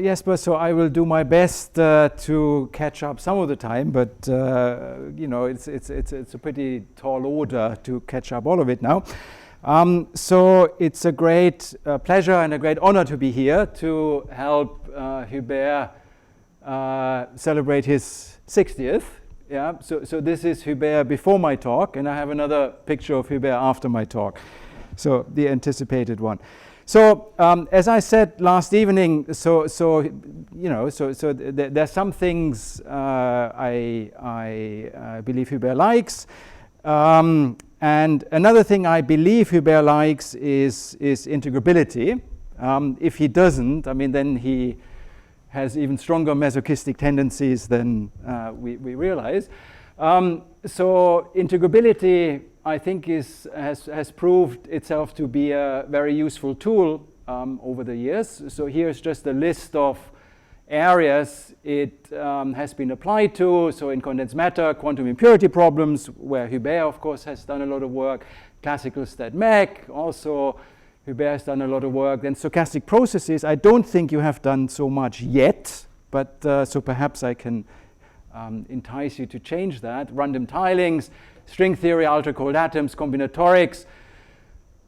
Yes, but so I will do my best to catch up some of the time, but you know, it's a pretty tall order to catch up all of it now. So it's a great pleasure and a great honor to be here to help Hubert celebrate his 60th. Yeah. So this is Hubert before my talk, and I have another picture of Hubert after my talk. So the anticipated one. So as I said last evening, there's some things I believe Hubert likes, and another thing I believe Hubert likes is integrability. If he doesn't, I mean, then he has even stronger masochistic tendencies than we realize. So integrability, I think, has proved itself to be a very useful tool over the years. So here's just a list of areas it has been applied to. So in condensed matter, quantum impurity problems, where Hubert, of course, has done a lot of work. Classical stat mech, also Hubert has done a lot of work. Then stochastic processes, I don't think you have done so much yet, but so perhaps I can entice you to change that. Random tilings, string theory, ultra-cold atoms, combinatorics,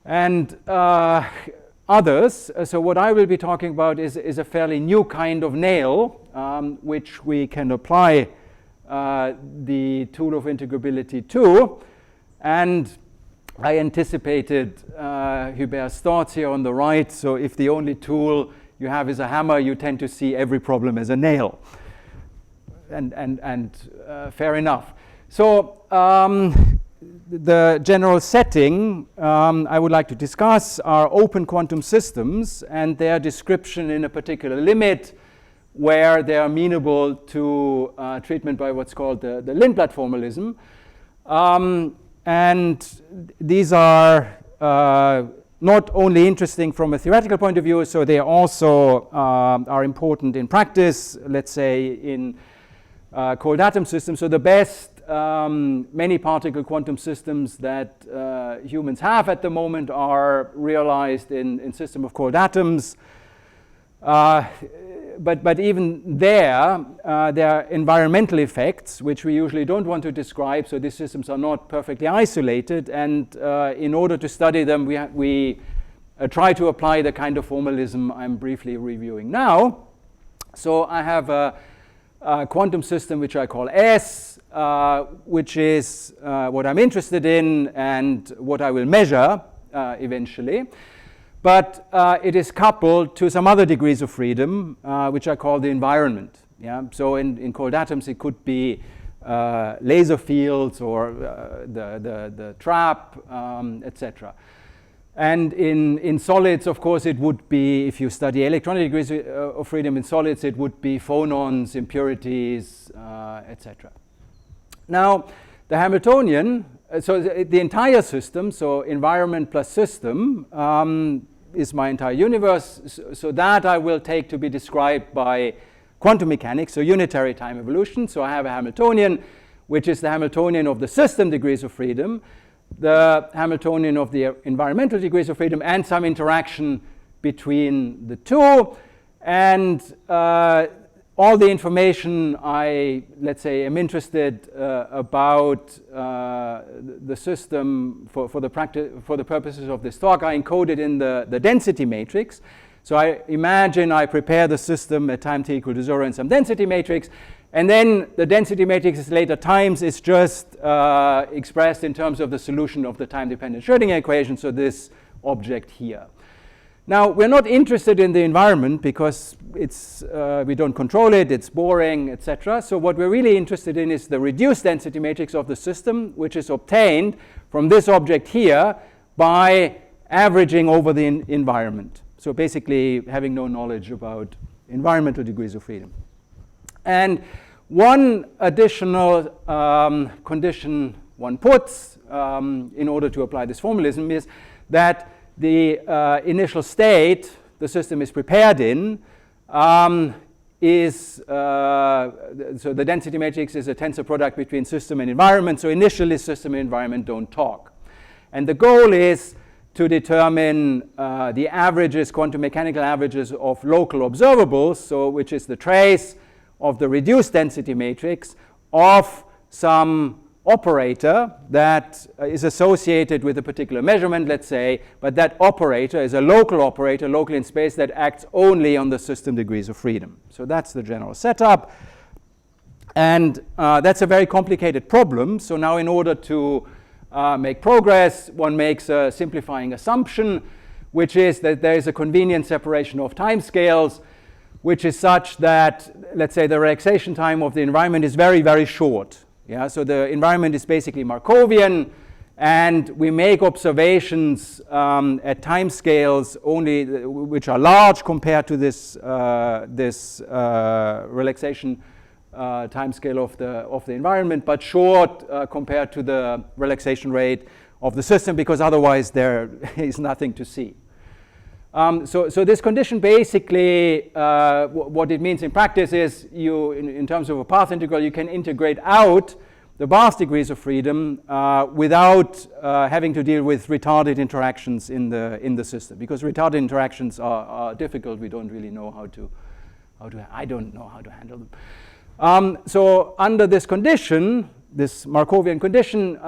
and others. So what I will be talking about is a fairly new kind of nail, which we can apply the tool of integrability to. And I anticipated Hubert's thoughts here on the right. So if the only tool you have is a hammer, you tend to see every problem as a nail. And fair enough. So the general setting I would like to discuss are open quantum systems and their description in a particular limit where they are amenable to treatment by what's called the Lindblad formalism. And these are not only interesting from a theoretical point of view, so they also are important in practice, let's say in cold atom systems. So the best many particle quantum systems that humans have at the moment are realized in system of cold atoms. But even there are environmental effects which we usually don't want to describe, so these systems are not perfectly isolated, and in order to study them we try to apply the kind of formalism I'm briefly reviewing now. So I have a quantum system which I call S, which is what I'm interested in and what I will measure eventually. But it is coupled to some other degrees of freedom, which I call the environment. Yeah? So in cold atoms it could be laser fields or the trap, etc. And in solids, of course, it would be, if you study electronic degrees of freedom in solids, it would be phonons, impurities, etc. Now, the Hamiltonian, so the entire system, so environment plus system, is my entire universe. So that I will take to be described by quantum mechanics, so unitary time evolution. So I have a Hamiltonian, which is the Hamiltonian of the system degrees of freedom, the Hamiltonian of the environmental degrees of freedom, and some interaction between the two. And all the information I, let's say, am interested about the system for the purposes of this talk, I encoded in the density matrix. So I imagine I prepare the system at time t equal to 0 in some density matrix, and then the density matrix is later times is just expressed in terms of the solution of the time-dependent Schrödinger equation, so this object here. Now, we're not interested in the environment because it's we don't control it, it's boring, etc. So what we're really interested in is the reduced density matrix of the system, which is obtained from this object here by averaging over the environment. So basically having no knowledge about environmental degrees of freedom. And one additional condition one puts in order to apply this formalism is that the initial state the system is prepared in is, so the density matrix is a tensor product between system and environment. So initially system and environment don't talk. And the goal is to determine the averages, quantum mechanical averages of local observables, so which is the trace of the reduced density matrix of some operator that is associated with a particular measurement, let's say, but that operator is a local operator, local in space, that acts only on the system degrees of freedom. So that's the general setup. And that's a very complicated problem. So now in order to make progress, one makes a simplifying assumption, which is that there is a convenient separation of timescales, which is such that, let's say, the relaxation time of the environment is very, very short. Yeah, so the environment is basically Markovian, and we make observations at timescales only which are large compared to this relaxation timescale of the environment, but short compared to the relaxation rate of the system, because otherwise there is nothing to see. So this condition basically, what it means in practice is you, in terms of a path integral, you can integrate out the vast degrees of freedom without having to deal with retarded interactions in the system, because retarded interactions are difficult. We don't really know I don't know how to handle them. So under this condition, this Markovian condition,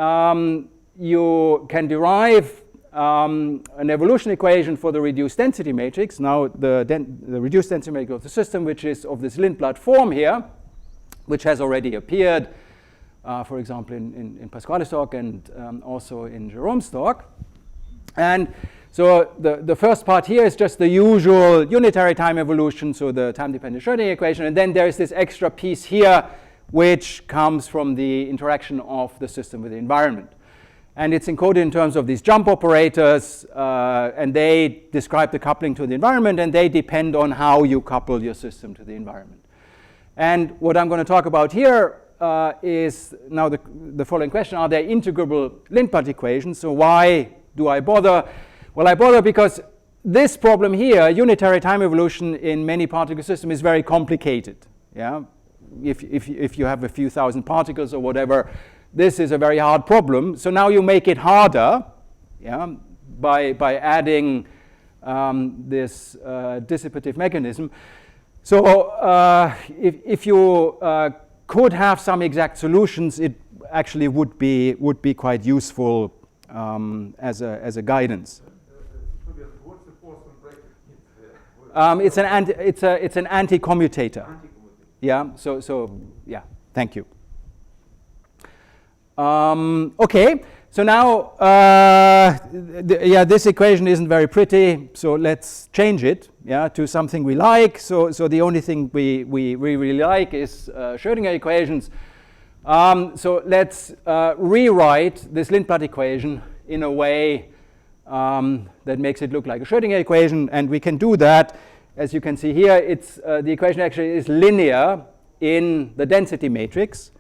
you can derive an evolution equation for the reduced density matrix. Now the reduced density matrix of the system, which is of this Lindblad form here, which has already appeared, for example, in Pasquale's talk and also in Jerome's talk. And so the first part here is just the usual unitary time evolution, so the time-dependent Schrödinger equation, and then there is this extra piece here which comes from the interaction of the system with the environment. And it's encoded in terms of these jump operators, and they describe the coupling to the environment, and they depend on how you couple your system to the environment. And what I'm going to talk about here is now the following question: are there integrable Lindblad equations? So why do I bother? Well, I bother because this problem here, unitary time evolution in many particle systems, is very complicated. Yeah, if you have a few thousand particles or whatever, this is a very hard problem. So now you make it harder, yeah, by adding this dissipative mechanism. So if you could have some exact solutions, it actually would be quite useful as a guidance. What's the force on bracket? It's an anticommutator. Yeah. So yeah. Thank you. Okay. So now, this equation isn't very pretty. So let's change it, yeah, to something we like. So the only thing we really like is Schrödinger equations. So let's rewrite this Lindblad equation in a way that makes it look like a Schrödinger equation, and we can do that. As you can see here, it's the equation actually is linear in the density matrix.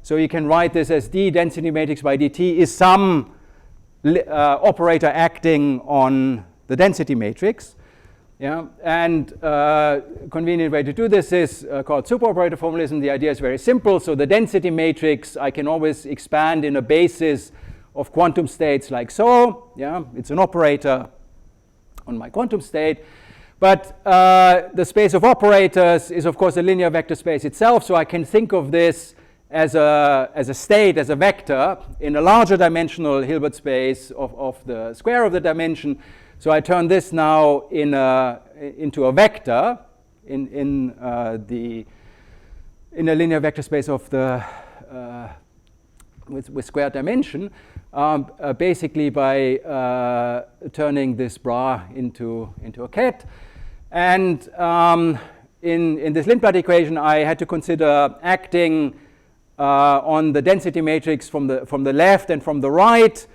So you can write this as d density matrix by dt is some operator acting on the density matrix. Yeah, and convenient way to do this is called superoperator formalism. The idea is very simple. So the density matrix I can always expand in a basis of quantum states like so. Yeah, it's an operator on my quantum state. But the space of operators is of course a linear vector space itself. So I can think of this as a state, as a vector in a larger dimensional Hilbert space of the square of the dimension. So I turn this now into a vector in a linear vector space of the with squared dimension, basically by turning this bra into a ket. And in this Lindblad equation, I had to consider acting on the density matrix from the left and from the right,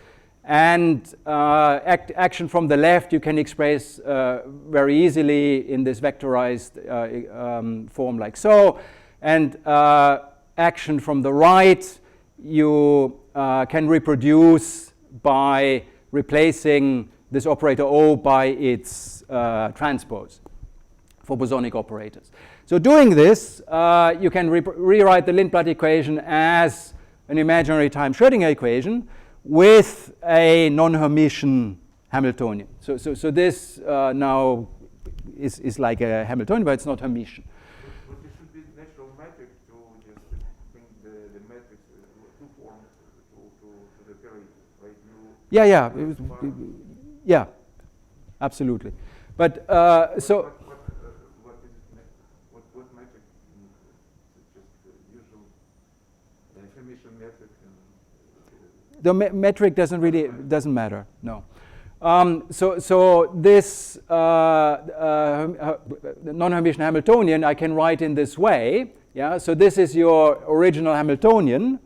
and action from the left you can express very easily in this vectorized form like so, and action from the right you can reproduce by replacing this operator O by its transpose for bosonic operators. So doing this, you can rewrite the Lindblad equation as an imaginary time Schrödinger equation with a non-Hermitian Hamiltonian. So this now is like a Hamiltonian, but it's not Hermitian. But it should be natural metric to just bring the metrics two forms to the period, right? Yeah, absolutely. But so. What metric? Just usual Hermitian metric. The metric doesn't matter. No. So this non-Hermitian Hamiltonian I can write in this way. Yeah. So this is your original Hamiltonian.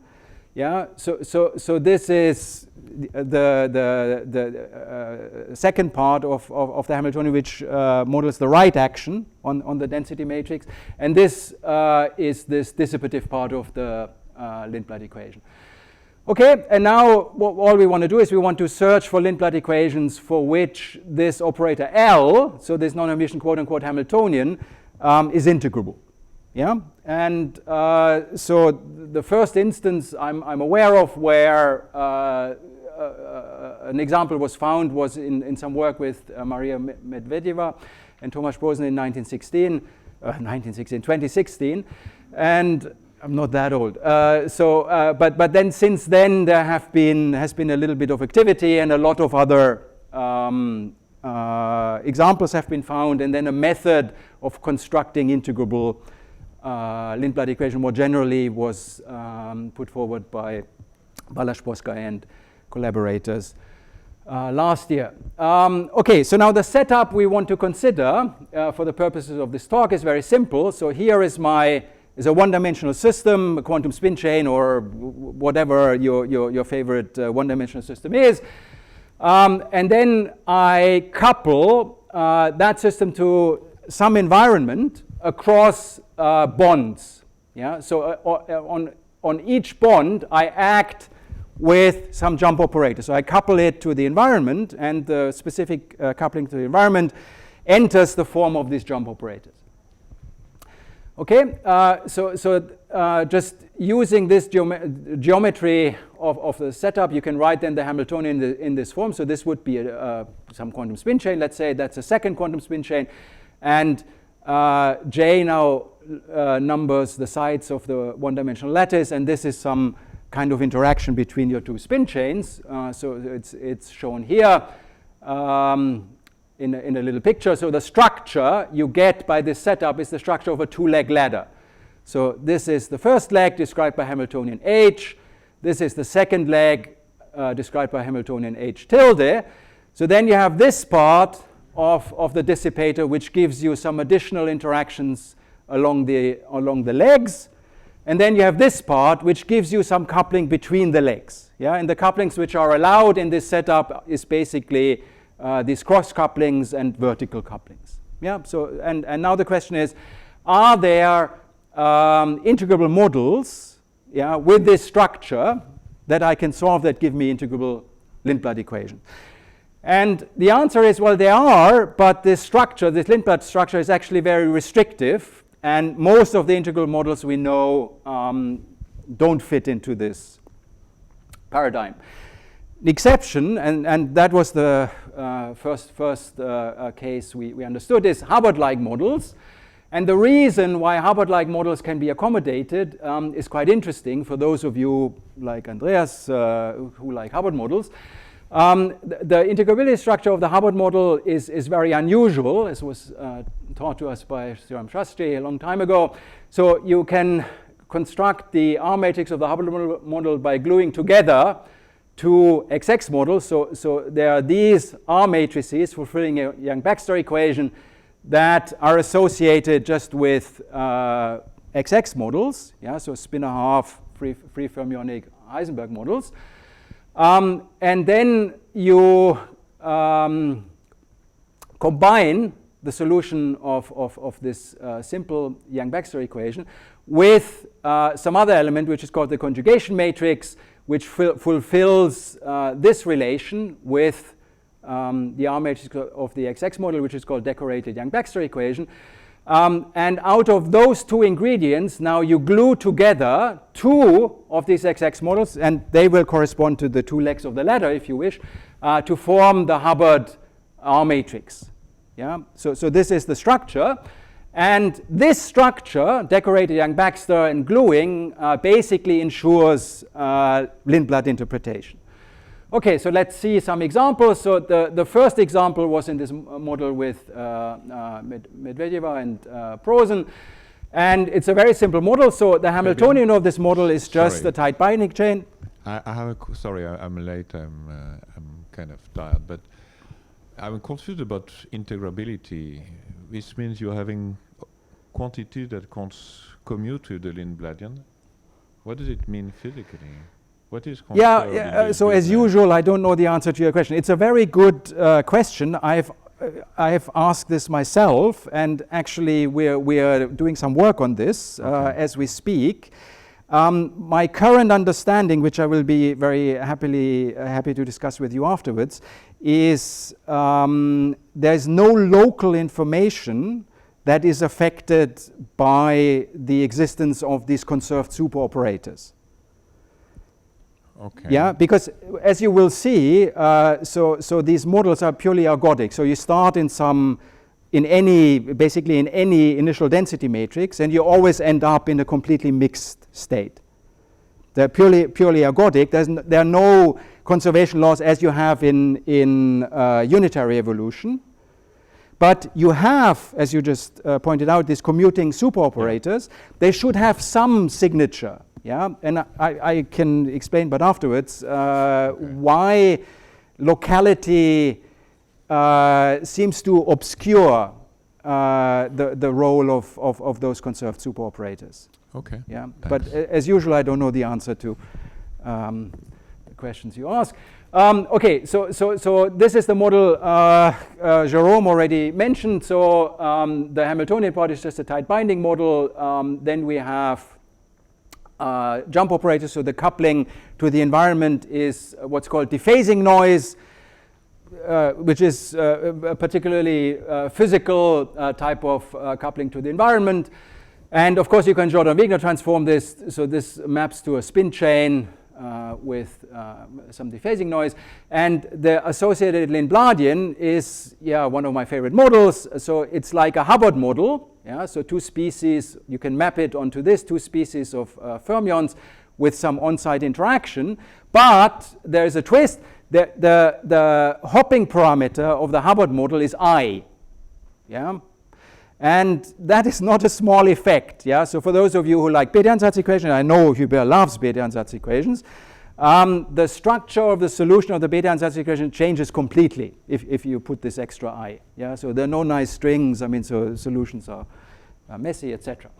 Yeah. So this is the second part of the Hamiltonian, which models the right action on the density matrix, and this is this dissipative part of the Lindblad equation. Okay, and now all we want to do is we want to search for Lindblad equations for which this operator L, so this non-Hermitian quote-unquote Hamiltonian, is integrable. Yeah, and so the first instance I'm aware of where an example was found was in some work with Maria Medvedeva and Tomasz Bosen in 2016, and I'm not that old. But then since then there has been a little bit of activity, and a lot of other examples have been found, and then a method of constructing integrable Lindblad equation more generally was put forward by Balázs and collaborators last year. Okay, so now the setup we want to consider for the purposes of this talk is very simple. So here is a one-dimensional system, a quantum spin chain, or whatever your favorite one-dimensional system is. And then I couple that system to some environment across bonds. Yeah. So on each bond, I act with some jump operator. So I couple it to the environment, and the specific coupling to the environment enters the form of these jump operators. Okay, so just using this geometry of the setup, you can write then the Hamiltonian in this form. So this would be some quantum spin chain. Let's say that's a second quantum spin chain, and J now numbers the sides of the one-dimensional lattice, and this is some kind of interaction between your two spin chains. So it's shown here. In a little picture. So the structure you get by this setup is the structure of a two-leg ladder. So this is the first leg described by Hamiltonian H. This is the second leg described by Hamiltonian H tilde. So then you have this part of the dissipator, which gives you some additional interactions along the legs. And then you have this part, which gives you some coupling between the legs. Yeah, and the couplings which are allowed in this setup is basically these cross couplings and vertical couplings. Yeah. So and now the question is, are there integrable models, yeah, with this structure that I can solve that give me integrable Lindblad equation? And the answer is, well, there are, but this structure, this Lindblad structure, is actually very restrictive, and most of the integral models we know don't fit into this paradigm. The exception, and that was the first case we understood, is Hubbard-like models. And the reason why Hubbard-like models can be accommodated is quite interesting for those of you like Andreas who like Hubbard models. The integrability structure of the Hubbard model is very unusual, as was taught to us by Sriram Shastri a long time ago. So you can construct the R matrix of the Hubbard model by gluing together two XX models. So there are these R matrices fulfilling a Yang-Baxter equation that are associated just with XX models. Yeah, so spinor half free fermionic Heisenberg models. And then you combine the solution of this simple Yang-Baxter equation with some other element which is called the conjugation matrix, which fulfills this relation with the R matrix of the XX model, which is called decorated Yang-Baxter equation. And out of those two ingredients, now you glue together two of these XX models, and they will correspond to the two legs of the ladder, if you wish. to form the Hubbard R matrix. Yeah? So this is the structure. And this structure, decorated Yang-Baxter and gluing, basically ensures Lindblad interpretation. Okay, so let's see some examples. So the first example was in this model with Medvedeva and Prosen. And it's a very simple model. So the Hamiltonian of this model is just a tight binding chain. I have sorry, I'm late. I'm kind of tired, but I'm confused about integrability. This means you're having quantity that commute with the Lindbladian. What does it mean physically? What is so as usual, I don't know the answer to your question. It's a very good question. I have asked this myself, and actually we are doing some work on this as we speak. My current understanding, which I will be very happy to discuss with you afterwards, is there's no local information that is affected by the existence of these conserved superoperators. Okay. Yeah, because as you will see, so these models are purely ergodic. So you start basically in any initial density matrix, and you always end up in a completely mixed state. They're purely ergodic. There are no conservation laws as you have in unitary evolution. But you have, as you just pointed out, these commuting superoperators. They should have some signature. Yeah, and I can explain, but afterwards, why locality seems to obscure the role of those conserved superoperators. Okay. Yeah, thanks. but as usual, I don't know the answer to the questions you ask. Okay, so this is the model Jerome already mentioned. So the Hamiltonian part is just a tight binding model. Then we have jump operators, so the coupling to the environment is what's called dephasing noise, which is a particularly physical type of coupling to the environment. And of course, you can Jordan-Wigner transform this, so this maps to a spin chain with some dephasing noise. And the associated Lindbladian is, one of my favorite models. So it's like a Hubbard model. Yeah, so two species, you can map it onto this, two species of fermions with some on-site interaction. But there's a twist. The hopping parameter of the Hubbard model is I. Yeah? And that is not a small effect. Yeah? So for those of you who like Bethe-Ansatz equations, I know Hubert loves Bethe-Ansatz equations, the structure of the solution of the Bethe-Ansatz equation changes completely if you put this extra I. Yeah? So there are no nice strings. I mean, so solutions are messy, etc.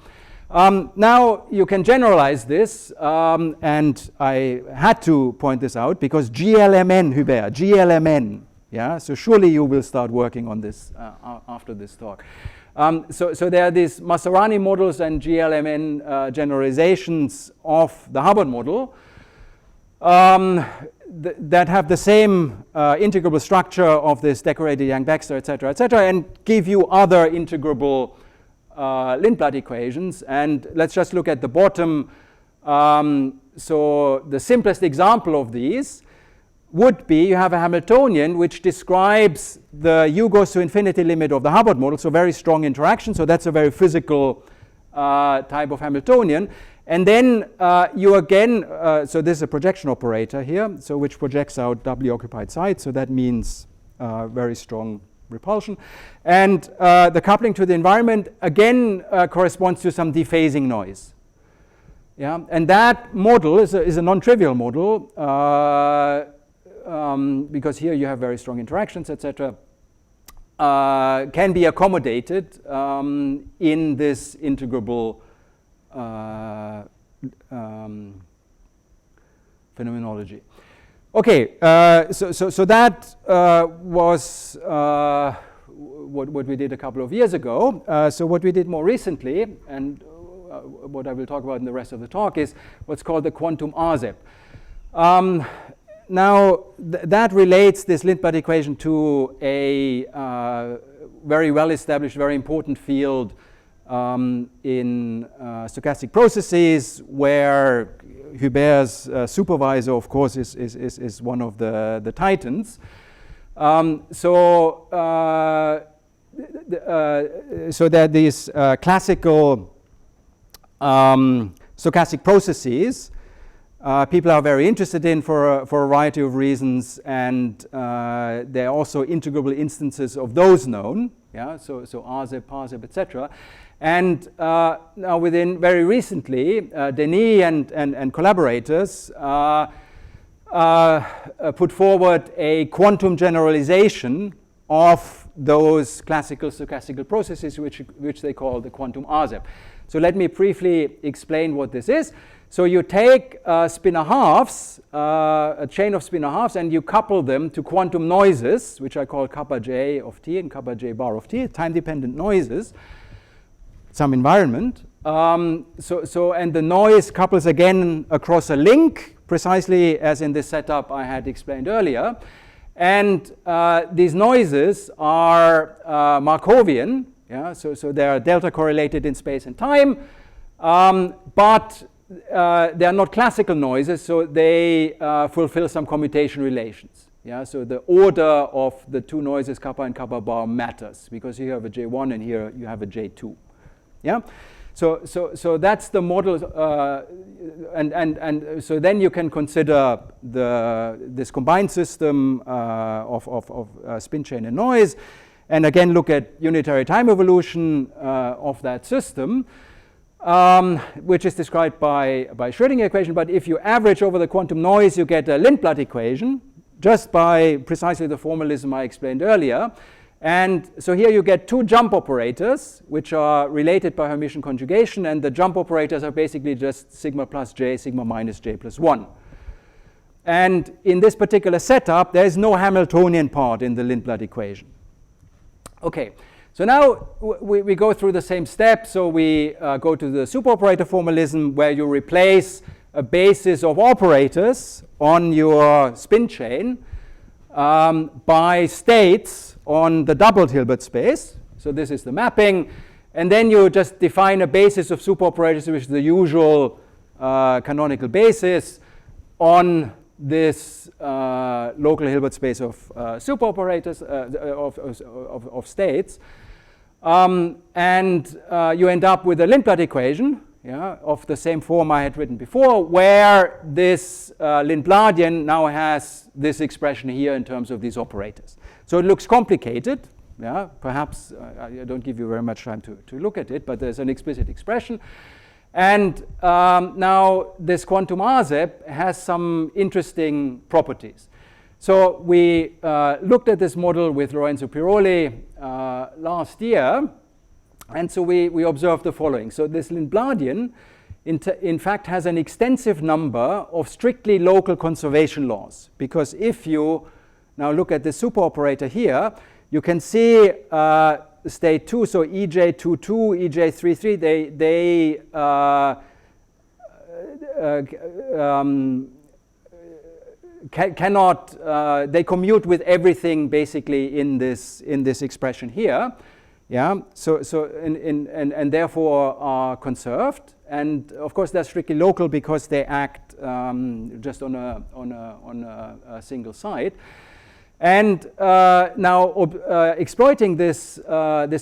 Now you can generalize this, and I had to point this out because GLMN, Hubert, GLMN. Yeah? So surely you will start working on this after this talk. So there are these Masarani models and GLMN generalizations of the Hubbard model that have the same integrable structure of this decorated Yang-Baxter, etc., and give you other integrable Lindblad equations. And let's just look at the bottom. So the simplest example of these would be you have a Hamiltonian which describes the U goes to infinity limit of the Hubbard model, so very strong interaction. So that's a very physical type of Hamiltonian. And then you again, so this is a projection operator here, so which projects out doubly occupied sites. So that means very strong repulsion. And the coupling to the environment again corresponds to some dephasing noise. Yeah, and that model is a non-trivial model because here you have very strong interactions, etc. Can be accommodated in this integrable phenomenology. Okay, so that was what we did a couple of years ago. So what we did more recently, and what I will talk about in the rest of the talk, is what's called the quantum Rzip. Now, that relates this Lindblad equation to a very well-established, very important field in stochastic processes, where Hubert's supervisor, of course, is one of the titans. So there are these classical stochastic processes people are very interested in for a variety of reasons, and there are also integrable instances of those known. Yeah, so Rzip, Parzip, etc. And now within very recently, Denis and collaborators put forward a quantum generalization of those classical stochastical processes, which they call the quantum Rzip. So let me briefly explain what this is. So you take spinor halves, a chain of spinor halves, and you couple them to quantum noises, which I call kappa j of t and kappa j bar of t, time-dependent noises, some environment. And the noise couples again across a link, precisely as in this setup I had explained earlier. And these noises are Markovian, yeah? So they are delta correlated in space and time, but they are not classical noises, so they fulfill some commutation relations. Yeah? So the order of the two noises, kappa and kappa bar, matters, because here you have a J1 and here you have a J2. Yeah? So that's the model, and so then you can consider this combined system of spin chain and noise, and again look at unitary time evolution of that system, which is described by Schrödinger equation. But if you average over the quantum noise, you get a Lindblad equation, just by precisely the formalism I explained earlier. And so here you get two jump operators, which are related by Hermitian conjugation, and the jump operators are basically just sigma plus j, sigma minus j plus 1. And in this particular setup, there is no Hamiltonian part in the Lindblad equation. Okay, so now we go through the same steps. So we go to the superoperator formalism, where you replace a basis of operators on your spin chain by states on the doubled Hilbert space. So this is the mapping. And then you just define a basis of superoperators, which is the usual canonical basis on this local Hilbert space of superoperators, of states. And you end up with a Lindblad equation, yeah, of the same form I had written before, where this Lindbladian now has this expression here in terms of these operators. So it looks complicated. Yeah, perhaps I don't give you very much time to look at it, but there's an explicit expression. And now this quantum Rzip has some interesting properties. So we looked at this model with Lorenzo Piroli last year, and so we observed the following. So this Lindbladian, in fact, has an extensive number of strictly local conservation laws, because if you now look at the superoperator here, you can see state 2, so EJ22, EJ33, they commute with everything basically in this expression here. Yeah, and therefore are conserved, and of course they're strictly local because they act just on a single site. And now exploiting this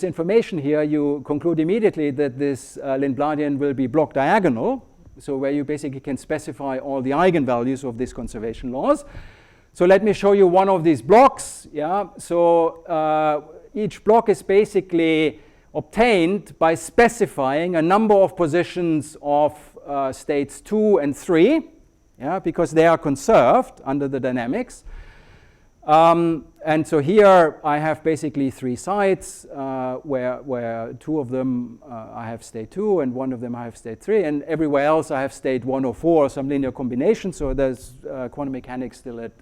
information here, you conclude immediately that this Lindbladian will be block diagonal, so where you basically can specify all the eigenvalues of these conservation laws. So let me show you one of these blocks. Yeah, so each block is basically obtained by specifying a number of positions of states 2 and 3, yeah, because they are conserved under the dynamics. And so here I have basically 3 sites where 2 of them I have state 2 and 1 of them I have state 3, and everywhere else I have state 1 or 4 or some linear combination. So there's quantum mechanics still at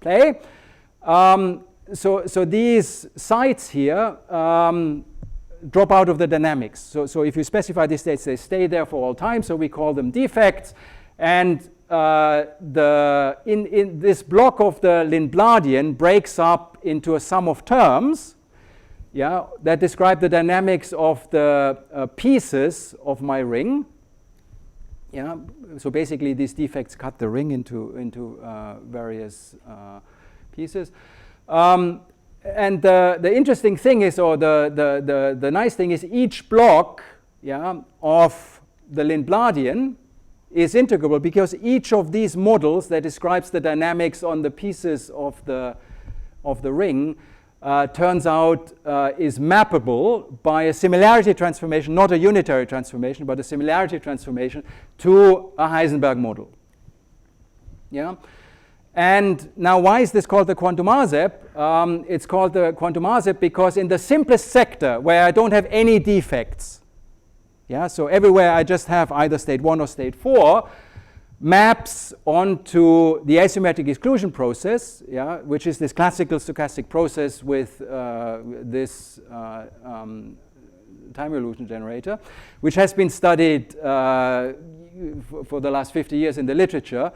play. So these sites here drop out of the dynamics. So if you specify these states, they stay there for all time. So we call them defects. And in this block of the Lindbladian breaks up into a sum of terms, yeah, that describe the dynamics of the pieces of my ring. Yeah, so basically these defects cut the ring into various pieces. And the interesting thing is, or the nice thing is, each block, yeah, of the Lindbladian is integrable because each of these models that describes the dynamics on the pieces of the ring turns out is mappable by a similarity transformation, not a unitary transformation, but a similarity transformation to a Heisenberg model. Yeah. And now, why is this called the quantum ASEP? It's called the quantum ASEP because in the simplest sector, where I don't have any defects, yeah, so everywhere I just have either state 1 or state 4, maps onto the asymmetric exclusion process, yeah, which is this classical stochastic process with this time evolution generator, which has been studied for the last 50 years in the literature.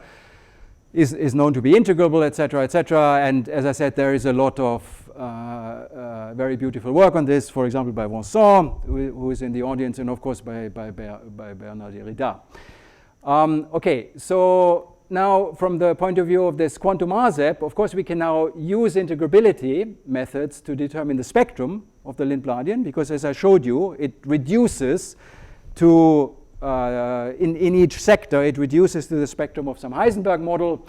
Is known to be integrable, etc., etc. And as I said, there is a lot of very beautiful work on this, for example, by Vincent, who is in the audience, and of course by Bernard Derrida. Okay, so now from the point of view of this quantum ASEP, of course we can now use integrability methods to determine the spectrum of the Lindbladian, because as I showed you, it reduces to in each sector, it reduces to the spectrum of some Heisenberg model.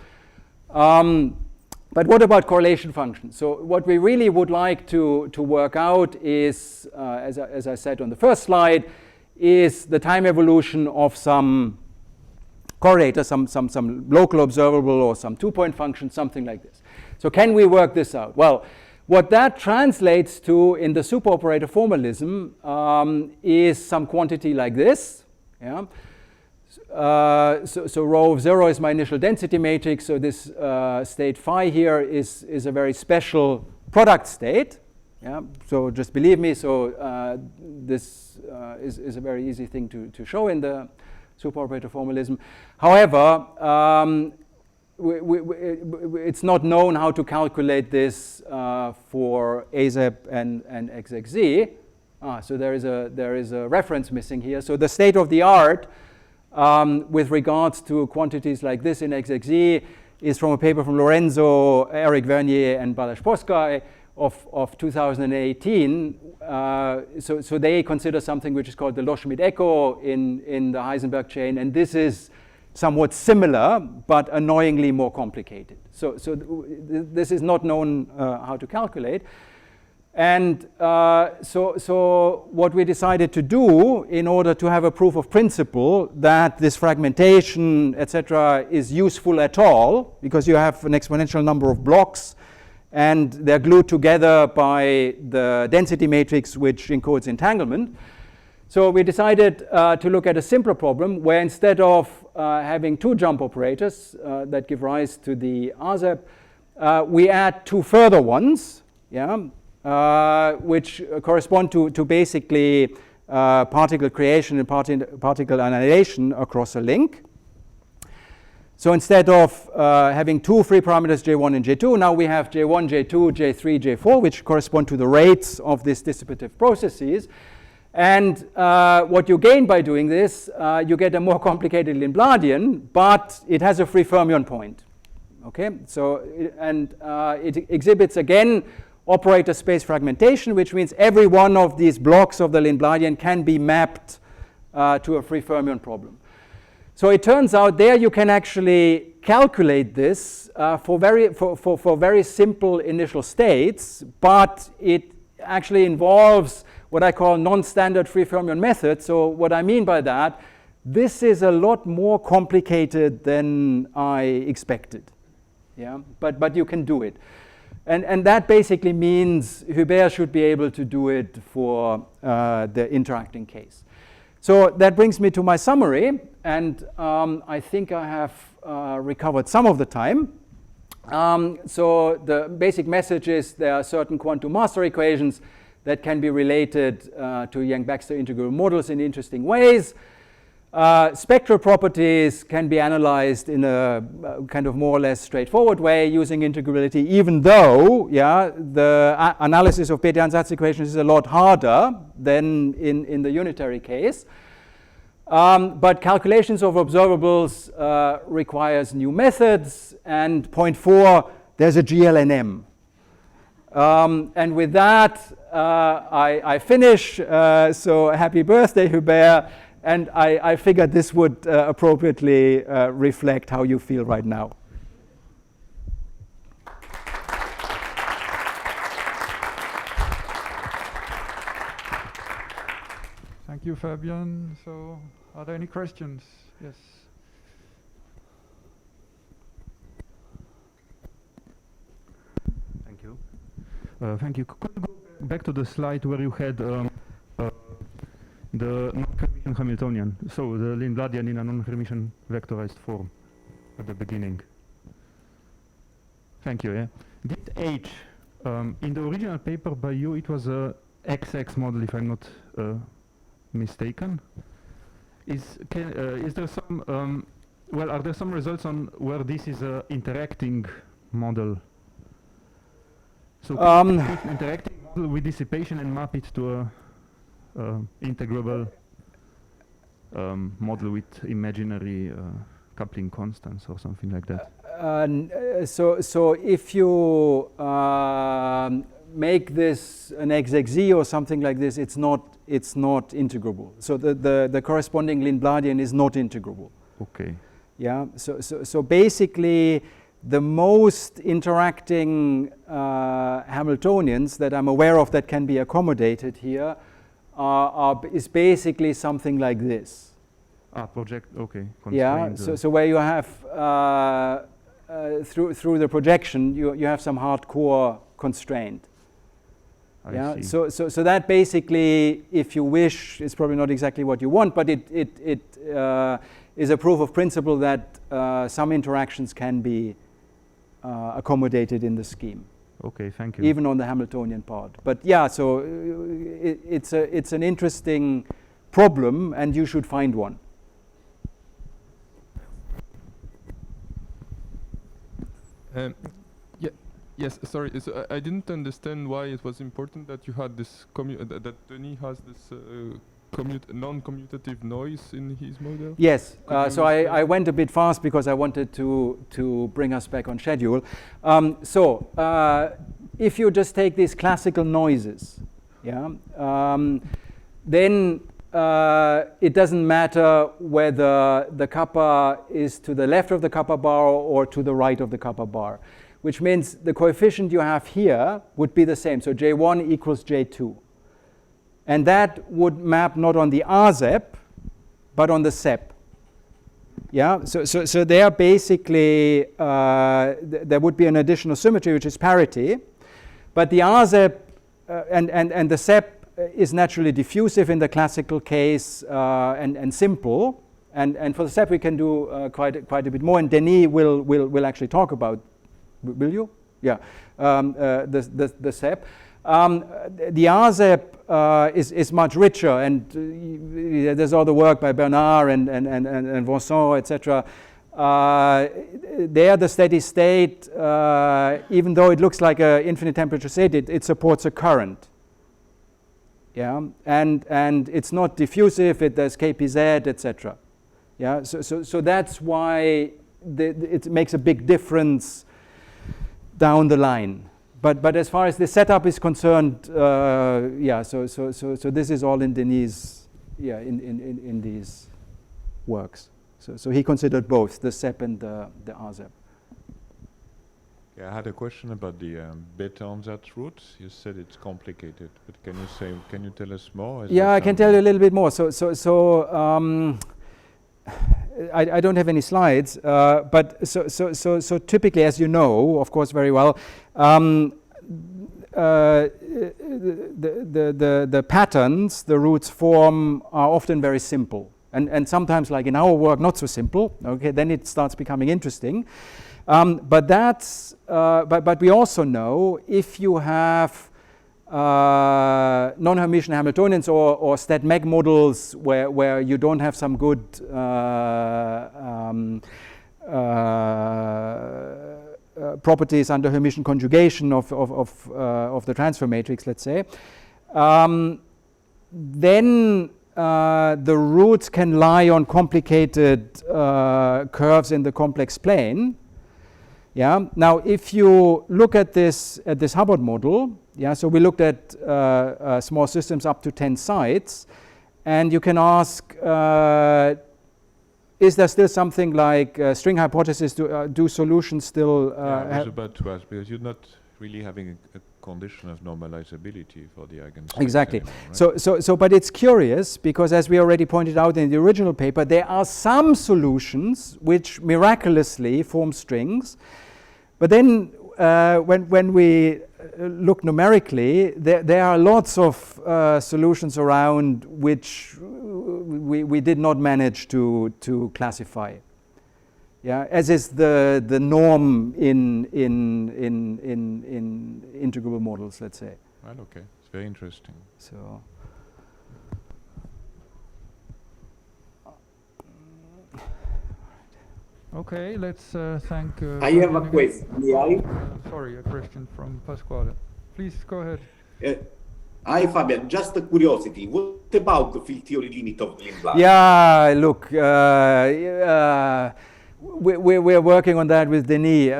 But what about correlation functions? So what we really would like to work out is, as I said on the first slide, is the time evolution of some correlator, some local observable or some two-point function, something like this. So can we work this out? Well, what that translates to in the superoperator formalism is some quantity like this. Yeah. So rho of 0 is my initial density matrix. So this state phi here is a very special product state. Yeah. So just believe me. So this is a very easy thing to show in the superoperator formalism. However, it's not known how to calculate this for ASEP and XXZ. So there is a reference missing here. So the state of the art with regards to quantities like this in XXZ is from a paper from Lorenzo, Eric Vernier, and Balázs Poszkai of 2018. So they consider something which is called the Loschmidt echo in the Heisenberg chain, and this is somewhat similar, but annoyingly more complicated. So this is not known how to calculate. And so what we decided to do in order to have a proof of principle that this fragmentation, etc., is useful at all, because you have an exponential number of blocks and they're glued together by the density matrix which encodes entanglement. So we decided to look at a simpler problem where instead of having two jump operators that give rise to the ASEP, we add two further ones, yeah, which correspond to basically particle creation and particle annihilation across a link. So instead of having two free parameters J1 and J2, now we have J1, J2, J3, J4, which correspond to the rates of these dissipative processes. And what you gain by doing this, you get a more complicated Lindbladian, but it has a free fermion point. Okay, so it exhibits again operator space fragmentation, which means every one of these blocks of the Lindbladian can be mapped to a free fermion problem. So it turns out there you can actually calculate this for very simple initial states, but it actually involves what I call non-standard free fermion method. So what I mean by that, this is a lot more complicated than I expected. Yeah, but you can do it. And that basically means Hubert should be able to do it for the interacting case. So that brings me to my summary, and I think I have recovered some of the time. So the basic message is there are certain quantum master equations that can be related to Yang-Baxter integral models in interesting ways. Spectral properties can be analyzed in a kind of more or less straightforward way using integrability, even though, yeah, the analysis of Bethe-Ansatz equations is a lot harder than in the unitary case. But calculations of observables requires new methods, and point 4, there's a GLNM. And with that, I finish. So happy birthday, Hubert. And I figured this would appropriately reflect how you feel right now. Thank you, Fabian. So, are there any questions? Yes. Thank you. Thank you. Could you go back to the slide where you had the non-Hermitian Hamiltonian, so the Lindbladian in a non-Hermitian vectorized form at the beginning? Thank you. Yeah. Did H in the original paper by you? It was a XX model, if I'm not mistaken. Is there some well, are there some results on where this is a interacting model? So interacting model with dissipation and map it to a integrable model with imaginary coupling constants or something like that. So if you make this an XXZ or something like this, it's not integrable. So the corresponding Lindbladian is not integrable. Okay. Yeah. So basically, the most interacting Hamiltonians that I'm aware of that can be accommodated here is basically something like this. Project. Okay. Yeah. So where you have through the projection, you have some hardcore constraint. I see. So that basically, if you wish, is probably not exactly what you want, but it is a proof of principle that some interactions can be accommodated in the scheme. Okay, thank you. Even on the Hamiltonian part. But yeah, so it's an interesting problem, and you should find one. Yes, sorry. So I didn't understand why it was important that you had this that Denis has this non-commutative noise in his model. Yes. So I went a bit fast because I wanted to bring us back on schedule. If you just take these classical noises, yeah, then it doesn't matter whether the kappa is to the left of the kappa bar or to the right of the kappa bar, which means the coefficient you have here would be the same. So J1 equals J2. And that would map not on the Rzip, but on the SEP. Yeah, so there basically, there would be an additional symmetry, which is parity. But the Rzip and the SEP is naturally diffusive in the classical case and simple. And for the SEP, we can do quite a bit more. And Denis will actually talk about. Will you? Yeah, the SEP. The Rzip is much richer, and there's all the work by Bernard and Vincent, etc. There, the steady state, even though it looks like an infinite temperature state, it supports a current. Yeah, and it's not diffusive. There's KPZ, etc. Yeah, so that's why it makes a big difference down the line. But as far as the setup is concerned, yeah, so this is all in Denis', yeah, in these works. So he considered both the SEP and the Rzip. Yeah, I had a question about the beta on that route. You said it's complicated, but can you tell us more? Yeah, I can tell you a little bit more. I don't have any slides, but so typically, as you know, of course, very well, the patterns the roots form are often very simple, and sometimes, like in our work, not so simple. Okay, then it starts becoming interesting. But we also know if you have non-Hermitian Hamiltonians or stat-meg models where you don't have some good properties under Hermitian conjugation of the transfer matrix, let's say, then the roots can lie on complicated curves in the complex plane. Yeah. Now, if you look at this Hubbard model, yeah, so we looked at small systems up to 10 sites, and you can ask, is there still something like string hypothesis? Do solutions still? I was about to ask, because you're not really having a condition of normalizability for the eigenspace. Exactly. Anymore, right? So, but it's curious because, as we already pointed out in the original paper, there are some solutions which miraculously form strings. But then, when we look numerically, there are lots of solutions around which we did not manage to classify. Yeah, as is the norm in integrable models, let's say. Well, okay, it's very interesting. So. Okay, let's thank. I have a question. May I? Sorry, a question from Pasquale. Please go ahead. Hi, Fabian. Just a curiosity. What about the field theory limit of Lindblad? Yeah, look, we're working on that with Denis.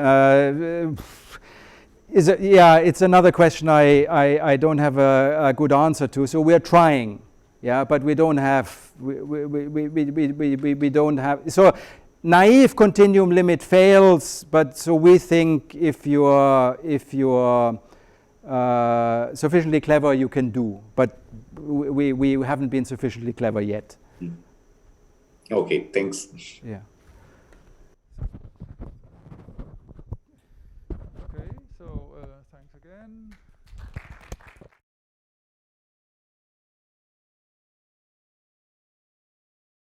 It's another question I don't have a good answer to. So we're trying, yeah, but we don't have. We don't have. So naive continuum limit fails, but so we think if you're sufficiently clever, you can do. But we haven't been sufficiently clever yet. Okay, thanks. Yeah.